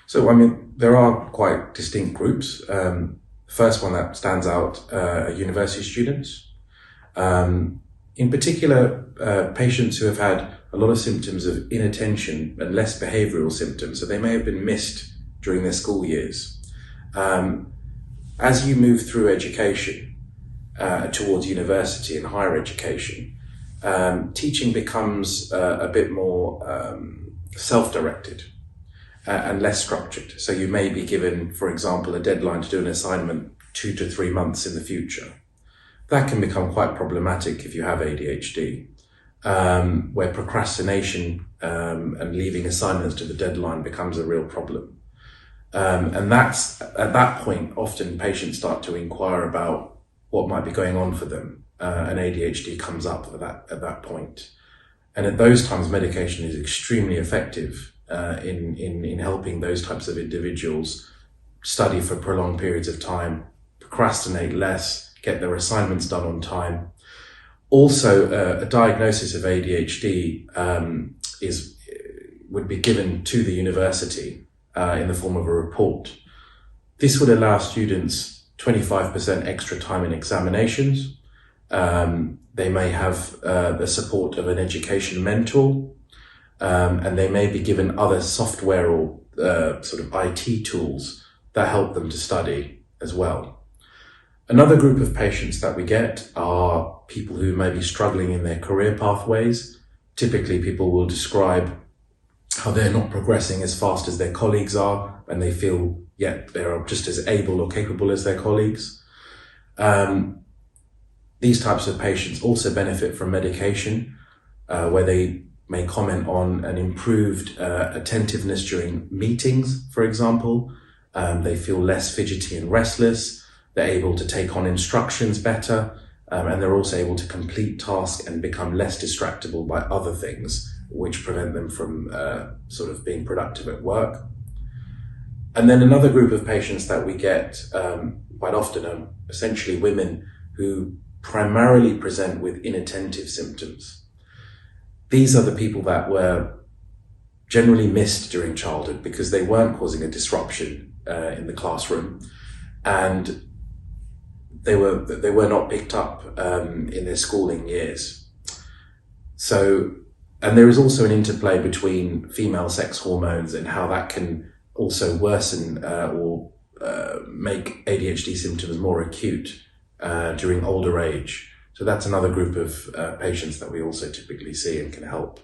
So, I mean, there are quite distinct groups. First one that stands out are university students. In particular, patients who have had a lot of symptoms of inattention and less behavioral symptoms, so they may have been missed during their school years. As you move through education towards university and higher education, teaching becomes a bit more self-directed and less structured. So you may be given, for example, a deadline to do an assignment 2 to 3 months in the future. That can become quite problematic if you have ADHD, where procrastination and leaving assignments to the deadline becomes a real problem. And that's, at that point, often patients start to inquire about what might be going on for them, and ADHD comes up at that point. And at those times, medication is extremely effective in helping those types of individuals study for prolonged periods of time, procrastinate less, get their assignments done on time. Also, a diagnosis of ADHD would be given to the university in the form of a report. This would allow students 25% extra time in examinations. They may have the support of an education mentor, and they may be given other software or sort of IT tools that help them to study as well. Another group of patients that we get are people who may be struggling in their career pathways. Typically, people will describe how they're not progressing as fast as their colleagues are, and they feel yet they're just as able or capable as their colleagues. These types of patients also benefit from medication, where they may comment on an improved attentiveness during meetings, for example. They feel less fidgety and restless. They're able to take on instructions better, and they're also able to complete tasks and become less distractible by other things, which prevent them from sort of being productive at work. And then another group of patients that we get quite often are essentially women who primarily present with inattentive symptoms. These are the people that were generally missed during childhood because they weren't causing a disruption in the classroom, and they were not picked up in their schooling years. So, and there is also an interplay between female sex hormones and how that can also worsen or make ADHD symptoms more acute during older age. So that's another group of patients that we also typically see and can help.